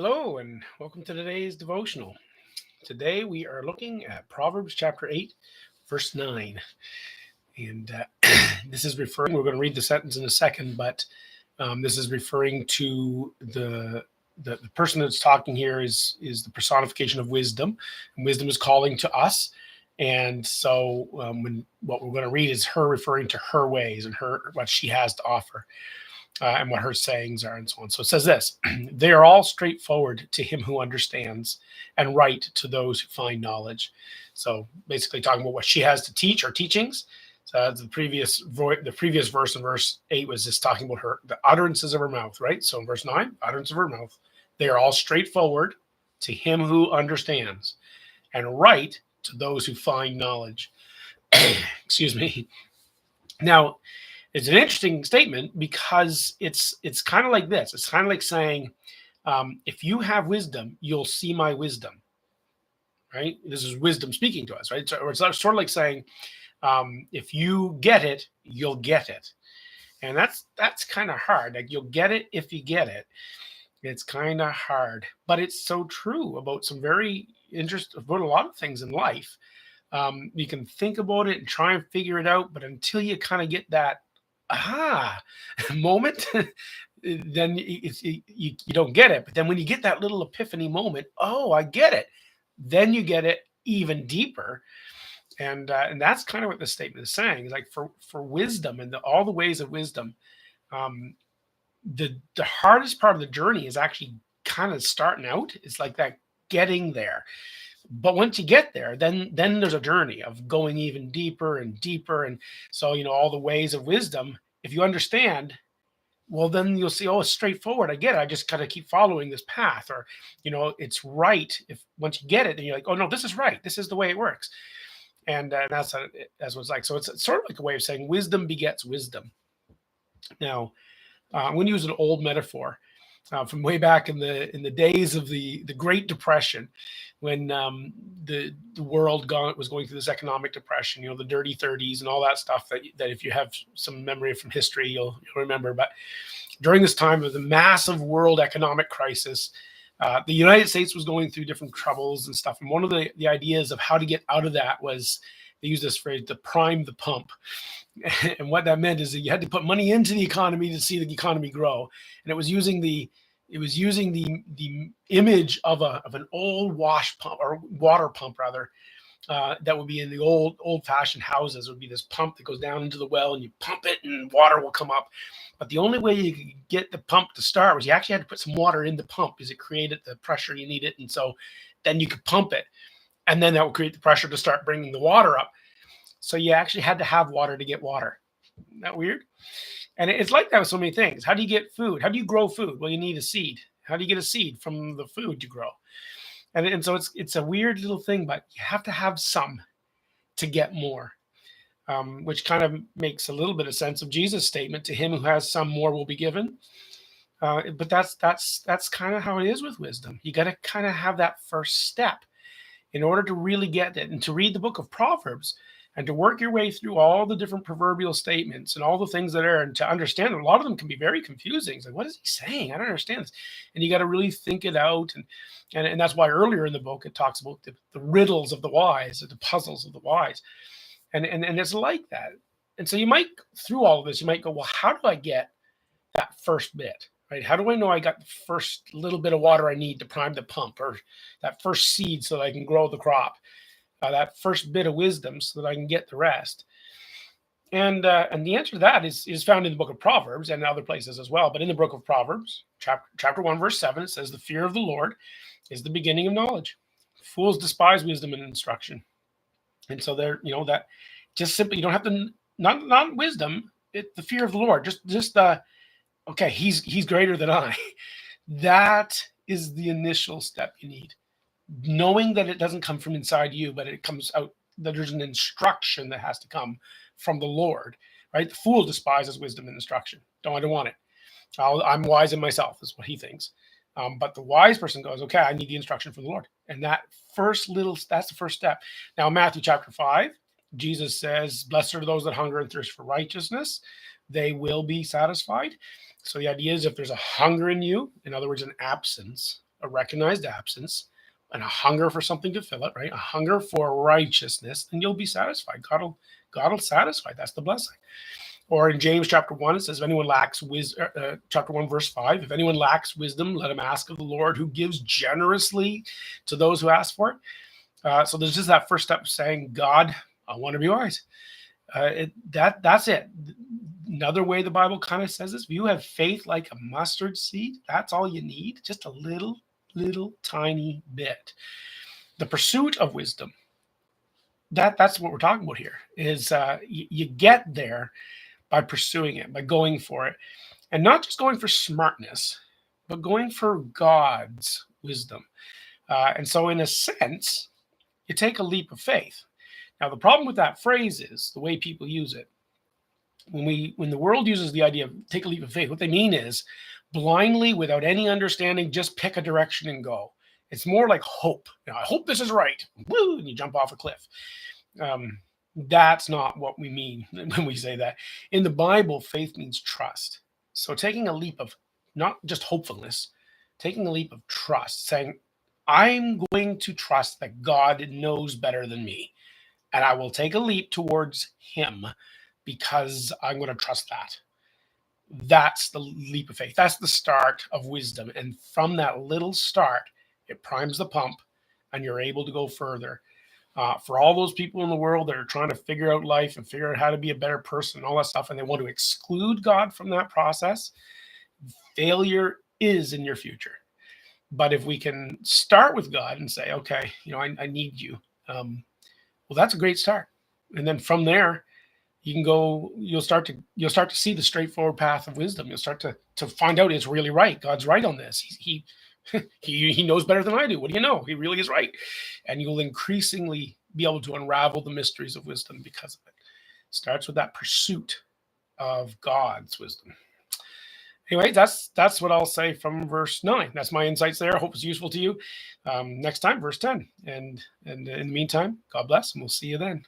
Hello, and welcome to today's devotional. Today we are looking at Proverbs chapter 8, verse 9. And this is referring, we're going to read the sentence in a second, but this is referring to the person that's talking here is the personification of wisdom. And wisdom is calling to us. And so when what we're going to read is her referring to her ways and her what she has to offer and what her sayings are and so on. So it says this: they are all straightforward to him who understands, and right to those who find knowledge. So basically talking about what she has to teach, her teachings. So the previous verse in verse 8 was just talking about the utterances of her mouth, right? So in verse 9, utterance of her mouth, they are all straightforward to him who understands, and right to those who find knowledge. Excuse me. Now, it's an interesting statement because it's kind of like this. It's kind of like saying, if you have wisdom, you'll see my wisdom, right? This is wisdom speaking to us, right? So it's sort of like saying, if you get it, you'll get it, and that's kind of hard. Like you'll get it if you get it. It's kind of hard, but it's so true about some very about a lot of things in life. You can think about it and try and figure it out, but until you kind of get that aha moment, then you don't get it. But then when you get that little epiphany moment, oh, I get it, then you get it even deeper. And that's kind of what this statement is saying. Is like for wisdom and all the ways of wisdom, um, the hardest part of the journey is actually kind of starting out. It's like that getting there. But once you get there, then there's a journey of going even deeper and deeper. And so, all the ways of wisdom, if you understand, well, then you'll see, oh, it's straightforward. I get it. I just gotta keep following this path. Or, it's right. If once you get it, then you're like, oh no, this is right. This is the way it works. And that's what it's like. So it's sort of like a way of saying wisdom begets wisdom. Now, I'm going to use an old metaphor from way back in the days of the Great Depression, when the world was going through this economic depression, the dirty 30s and all that stuff that if you have some memory from history, you'll remember. But during this time of the massive world economic crisis, the United States was going through different troubles and stuff. And one of the ideas of how to get out of that was, they use this phrase, to prime the pump. And what that meant is that you had to put money into the economy to see the economy grow. And it was using the image of an old wash pump, or water pump rather, that would be in the old fashioned houses. It would be this pump that goes down into the well and you pump it and water will come up. But the only way you could get the pump to start was you actually had to put some water in the pump, because it created the pressure you needed. And so then you could pump it, and then that would create the pressure to start bringing the water up. So you actually had to have water to get water. Isn't that weird? And it's like that with so many things. How do you get food? How do you grow food? Well, you need a seed. How do you get a seed from the food you grow? And so it's a weird little thing, but you have to have some to get more, which kind of makes a little bit of sense of Jesus' statement: to him who has some, more will be given. But that's kind of how it is with wisdom. You got to kind of have that first step in order to really get it. And to read the book of Proverbs and to work your way through all the different proverbial statements and all the things that are, and to understand, a lot of them can be very confusing. It's like, what is he saying? I don't understand this. And you got to really think it out. And that's why earlier in the book, it talks about the riddles of the wise, the puzzles of the wise. And it's like that. And so you might, through all of this, you might go, well, how do I get that first bit? Right? How do I know I got the first little bit of water I need to prime the pump, or that first seed so that I can grow the crop? That first bit of wisdom so that I can get the rest. And the answer to that is found in the book of Proverbs and other places as well. But in the book of Proverbs, chapter 1, verse 7, it says, the fear of the Lord is the beginning of knowledge. Fools despise wisdom and instruction. And so there, that just simply, you don't have to, not wisdom, the fear of the Lord, just okay, he's greater than I. That is the initial step you need. Knowing that it doesn't come from inside you, but it comes out, that there's an instruction that has to come from the Lord, right? The fool despises wisdom and instruction. I don't want it. I'm wise in myself, is what he thinks. But the wise person goes, okay, I need the instruction from the Lord. And that's the first step. Now, in Matthew chapter 5, Jesus says, blessed are those that hunger and thirst for righteousness. They will be satisfied. So the idea is, if there's a hunger in you, in other words, an absence a recognized absence, and a hunger for something to fill it, right? A hunger for righteousness, and you'll be satisfied. God will satisfy. That's the blessing. Or in James chapter 1, it says, if anyone lacks wisdom, chapter 1, verse 5, if anyone lacks wisdom, let him ask of the Lord, who gives generously to those who ask for it. So there's just that first step saying, God, I want to be wise. That's it. Another way the Bible kind of says this, if you have faith like a mustard seed, that's all you need, just a little tiny bit. The pursuit of wisdom, that's what we're talking about here, is you get there by pursuing it, by going for it, and not just going for smartness, but going for God's wisdom. And so in a sense, you take a leap of faith. Now, the problem with that phrase is the way people use it. When the world uses the idea of take a leap of faith, what they mean is blindly, without any understanding, just pick a direction and go. It's more like hope. I hope this is right. Woo, and you jump off a cliff. That's not what we mean when we say that. In the Bible, faith means trust. So taking a leap of not just hopefulness, taking a leap of trust, saying, I'm going to trust that God knows better than me, and I will take a leap towards him because I'm going to trust that. That's the leap of faith. That's the start of wisdom. And from that little start, it primes the pump and you're able to go further. For all those people in the world that are trying to figure out life and figure out how to be a better person and all that stuff, and they want to exclude God from that process, failure is in your future. But if we can start with God and say, okay, I need you. Well, that's a great start. And then from there, you can go, you'll start to see the straightforward path of wisdom. You'll start to find out it's really right. God's right on this. He knows better than I do. What do you know? He really is right. And you'll increasingly be able to unravel the mysteries of wisdom because of it. Starts with that pursuit of God's wisdom. Anyway, that's what I'll say from verse 9. That's my insights there. I hope it's useful to you. Next time, verse 10. And in the meantime, God bless, and we'll see you then.